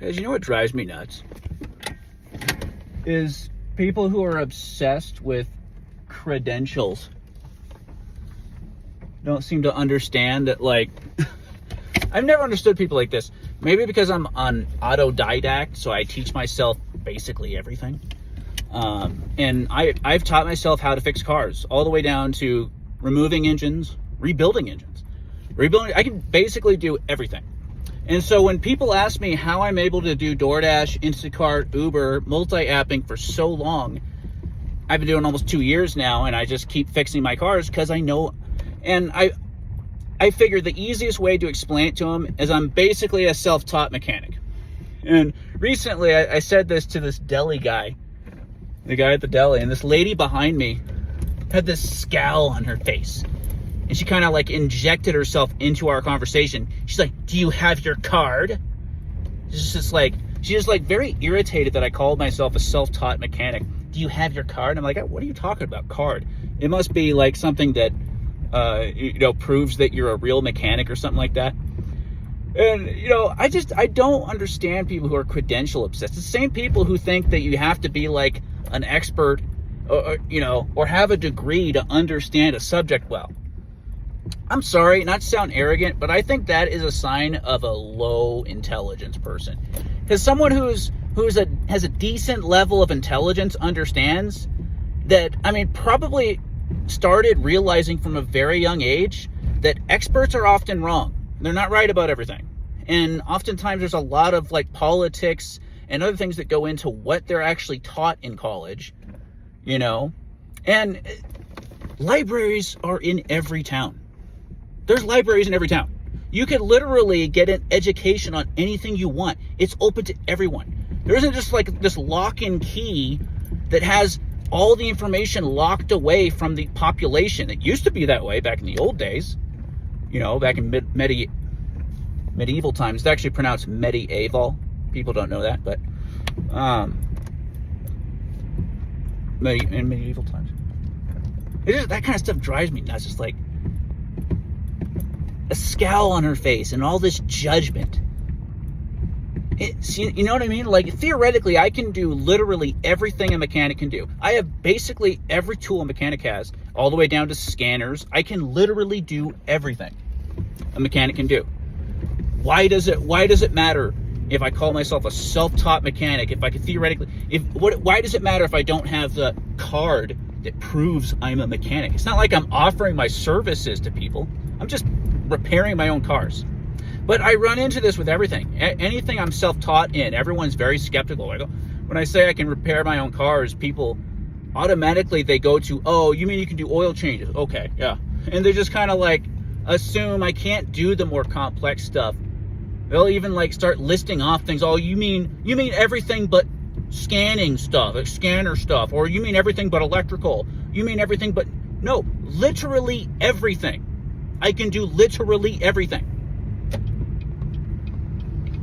Guys, you know what drives me nuts? Is people who are obsessed with credentials. Don't seem to understand that, like, I've never understood people like this. Maybe because I'm an autodidact, so I teach myself basically everything. And I've taught myself how to fix cars, all the way down to removing engines, rebuilding engines. I can basically do everything. And so when people ask me how I'm able to do DoorDash, Instacart, Uber, multi-apping for so long, I've been doing almost 2 years now, and I just keep fixing my cars because I know. And I figured the easiest way to explain it to them is I'm basically a self-taught mechanic. And recently I said this to this deli guy, the guy at the deli, and this lady behind me had this scowl on her face. And she kind of like injected herself into our conversation. She's like, "Do you have your card?" She's just like very irritated that I called myself a self-taught mechanic. "Do you have your card?" I'm like, "What are you talking about, card? It must be like something that, proves that you're a real mechanic or something like that." And, I don't understand people who are credential obsessed. It's the same people who think that you have to be like an expert or have a degree to understand a subject well. I'm sorry, not to sound arrogant, but I think that is a sign of a low intelligence person. Because someone who has a decent level of intelligence understands that, probably started realizing from a very young age that experts are often wrong. They're not right about everything. And oftentimes there's a lot of like politics and other things that go into what they're actually taught in college, And libraries are in every town. There's libraries in every town. You could literally get an education on anything you want. It's open to everyone. There isn't just like this lock and key that has all the information locked away from the population. It used to be that way back in the old days, back in medieval times. It's actually pronounced medieval. People don't know that, but in medieval times. That kind of stuff drives me nuts. Just like a scowl on her face and all this judgment. You know what I mean? Like, theoretically, I can do literally everything a mechanic can do. I have basically every tool a mechanic has, all the way down to scanners. I can literally do everything a mechanic can do. Why does it matter if I call myself a self-taught mechanic? If I could theoretically, why does it matter if I don't have the card that proves I'm a mechanic? It's not like I'm offering my services to people. I'm just repairing my own cars. But I run into this with everything. Anything I'm self-taught in, everyone's very skeptical. When I say I can repair my own cars, people automatically, they go to, "Oh, you mean you can do oil changes?" Okay, yeah. And they just kind of like assume I can't do the more complex stuff. They'll even like start listing off things. "Oh, you mean everything but scanning stuff, like scanner stuff, or you mean everything but electrical, you mean everything but..." No, literally everything. I can do literally everything.